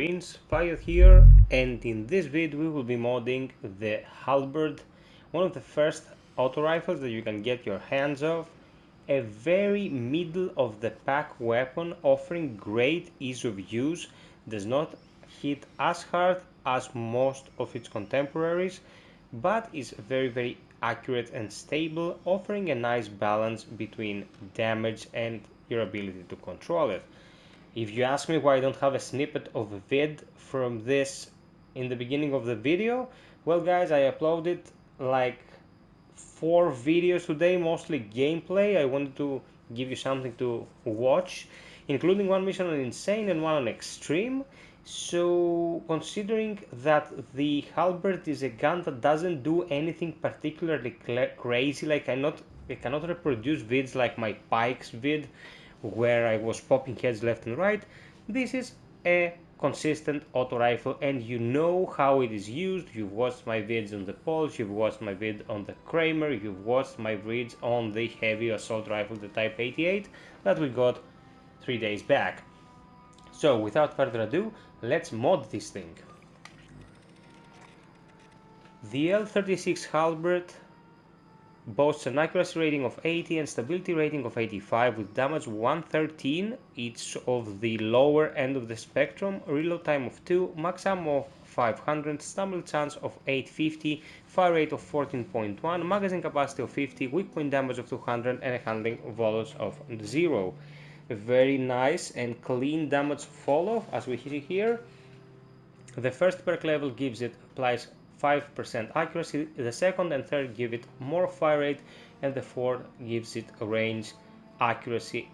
Marines, FiOth here, and in this video we will be modding the Halberd, one of the first auto rifles that you can get your hands of. A very middle of the pack weapon offering great ease of use, does not hit as hard as most of its contemporaries, but is very accurate and stable, offering a nice balance between damage and your ability to control it. If you ask me why I don't have a snippet of a vid from this in the beginning of the video, well guys, I uploaded like 4 videos today, mostly gameplay. I wanted to give you something to watch, including one mission on Insane and one on Extreme. So considering that the Halberd is a gun that doesn't do anything particularly crazy, like I cannot reproduce vids like my Pikes vid where I was popping heads left and right. This is a consistent auto rifle and you know how it is used. You've watched my vids on the Pulse, you've watched my vid on the Kramer, you've watched my vids on the heavy assault rifle, the Type 88 that we got 3 days back. So without further ado, let's mod this thing. The L36 Halberd boasts an accuracy rating of 80 and stability rating of 85 with damage 113, each of the lower end of the spectrum, reload time of 2, max ammo of 500, stumble chance of 850, fire rate of 14.1, magazine capacity of 50, weak point damage of 200 and a handling volus of 0. A very nice and clean damage fall off as we see here. The first perk level gives it applies 5% accuracy, the second and third give it more fire rate, and the fourth gives it a range, accuracy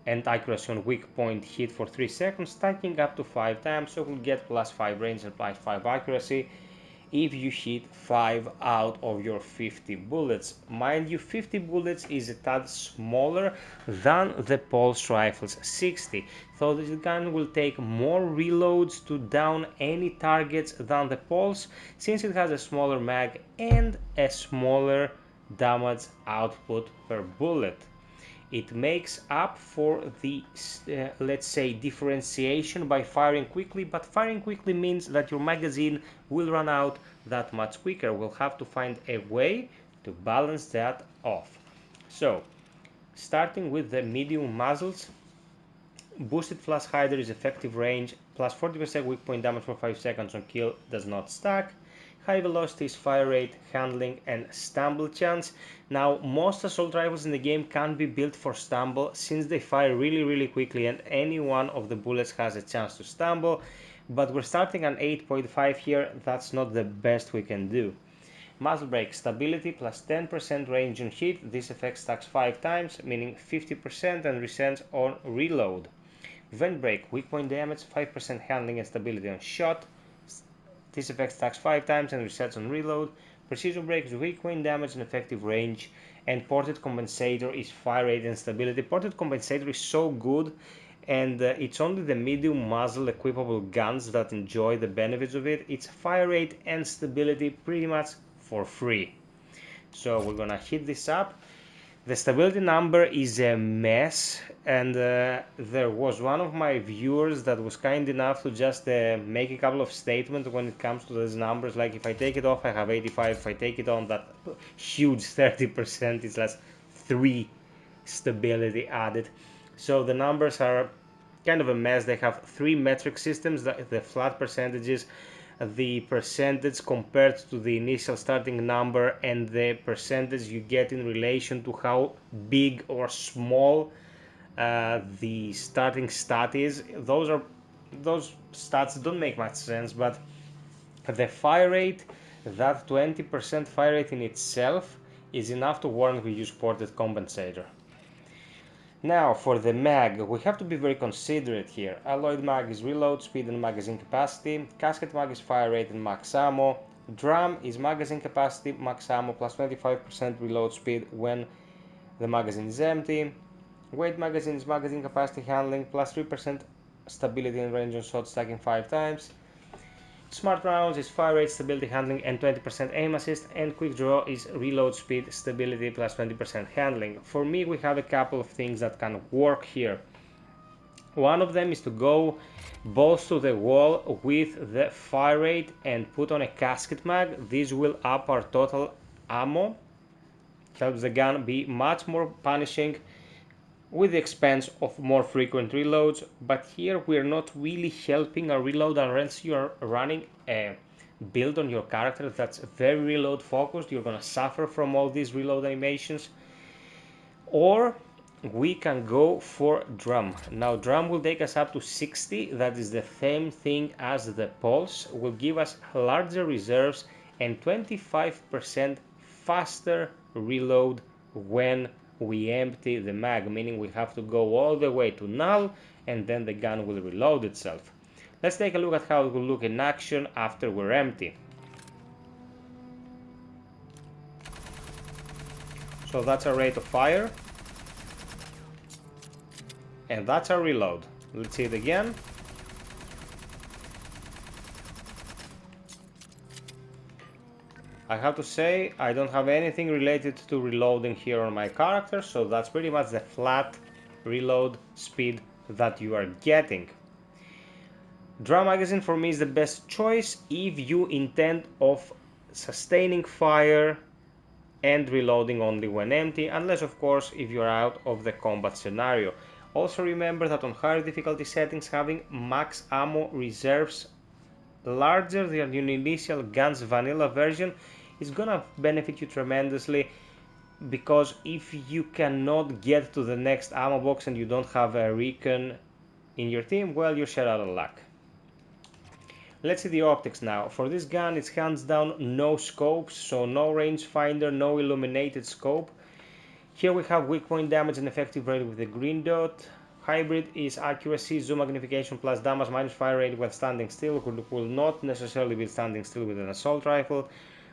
and accuracy on weak point hit for 3 seconds, stacking up to 5 times, so we'll get plus 5 range and plus 5 accuracy if you hit 5 out of your 50 bullets. Mind you, 50 bullets is a tad smaller than the Pulse rifle's 60, so this gun will take more reloads to down any targets than the Pulse, since it has a smaller mag and a smaller damage output per bullet. It makes up for the, let's say, differentiation by firing quickly, but firing quickly means that your magazine will run out that much quicker. We'll have to find a way to balance that off. So, starting with the medium muzzles, boosted flash hider is effective range, plus 40% weak point damage for 5 seconds on kill, does not stack. High velocity is fire rate, handling and stumble chance. Now most assault rifles in the game can be built for stumble since they fire really quickly and any one of the bullets has a chance to stumble, but we're starting on 8.5 here, that's not the best we can do. Muzzle brake stability plus 10% range on hit, this effect stacks 5 times, meaning 50% and resets on reload. Vent brake weak point damage, 5% handling and stability on shot, this effect stacks 5 times and resets on reload. Precision brake is weak point damage and effective range, and ported compensator is fire rate and stability. Ported compensator is so good, and it's only the medium muzzle equipable guns that enjoy the benefits of it. It's fire rate and stability pretty much for free. So we're gonna hit this up. The stability number is a mess, and there was one of my viewers that was kind enough to just make a couple of statements when it comes to those numbers, like if I take it off I have 85, if I take it on that huge 30%, it's like 3 stability added. So the numbers are kind of a mess. They have 3 metric systems, the flat percentages, the percentage compared to the initial starting number, and the percentage you get in relation to how big or small the starting stat is. Those stats don't make much sense, but the fire rate, that 20% fire rate in itself is enough to warrant we use ported compensator. Now for the mag, we have to be very considerate here. Alloyed mag is reload speed and magazine capacity, casket mag is fire rate and max ammo, drum is magazine capacity, max ammo plus 25% reload speed when the magazine is empty, weight magazine is magazine capacity, handling plus 3% stability and range on shot, stacking 5 times. Smart rounds is fire rate, stability, handling and 20% aim assist, and quick draw is reload speed, stability plus 20% handling. For me, we have a couple of things that can work here. One of them is to go balls to the wall with the fire rate and put on a casket mag. This will up our total ammo, helps the gun be much more punishing with the expense of more frequent reloads. But here we're not really helping our reload unless you are running a build on your character that's very reload focused. You're gonna suffer from all these reload animations. Or we can go for drum. Now drum will take us up to 60. That is the same thing as the pulse, will give us larger reserves and 25% faster reload when we empty the mag, meaning we have to go all the way to null and then the gun will reload itself. Let's take a look at how it will look in action after we're empty. So that's our rate of fire. And that's our reload. Let's see it again. I have to say, I don't have anything related to reloading here on my character, so that's pretty much the flat reload speed that you are getting. Drum magazine for me is the best choice if you intend of sustaining fire and reloading only when empty, unless of course if you're out of the combat scenario. Also remember that on higher difficulty settings, having max ammo reserves larger than your initial gun's vanilla version is gonna benefit you tremendously, because if you cannot get to the next ammo box and you don't have a recon in your team, well, you're shut out of luck. Let's see the optics now. For this gun, it's hands down no scopes, so no rangefinder, no illuminated scope. Here we have weak point damage and effective rate with the green dot. Hybrid is accuracy, zoom magnification plus damage minus fire rate while standing still, will not necessarily be standing still with an assault rifle.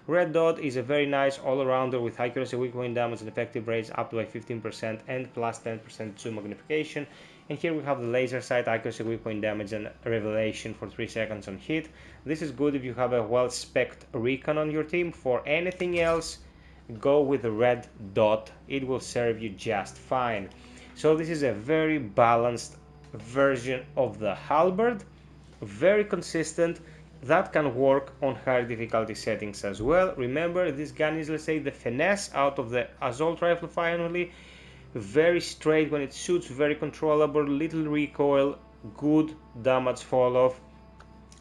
Red dot is a very nice all-arounder with accuracy, weak point damage and effective rates up to a 15% and plus 10% zoom magnification. And here we have the laser sight, accuracy, weak point damage and revelation for 3 seconds on hit. This is good if you have a well-spec'd recon on your team. For anything else, go with the red dot, it will serve you just fine. So this is a very balanced version of the halberd, very consistent, that can work on higher difficulty settings as well. Remember, this gun is, let's say, the finesse out of the assault rifle finally. Very straight when it shoots, very controllable, little recoil, good damage fall off,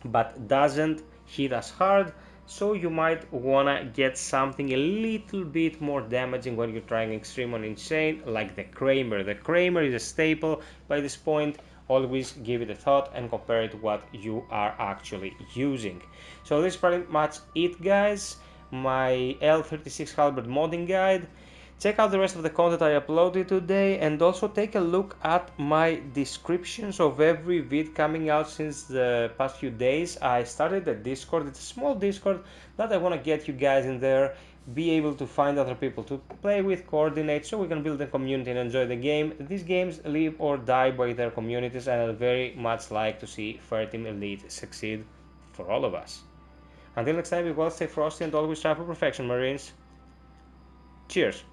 but doesn't hit as hard. So you might wanna get something a little bit more damaging when you're trying extreme on insane, like the Kramer. The Kramer is a staple by this point. Always give it a thought and compare it to what you are actually using. So this is pretty much it, guys. My L36 Halberd modding guide. Check out the rest of the content I uploaded today, and also take a look at my descriptions of every vid coming out since the past few days. I started a Discord. It's a small Discord that I want to get you guys in there, be able to find other people to play with, coordinate, so we can build a community and enjoy the game. These games live or die by their communities, and I very much like to see Fireteam Elite succeed for all of us. Until next time, be well, stay frosty, and always strive for perfection, Marines. Cheers!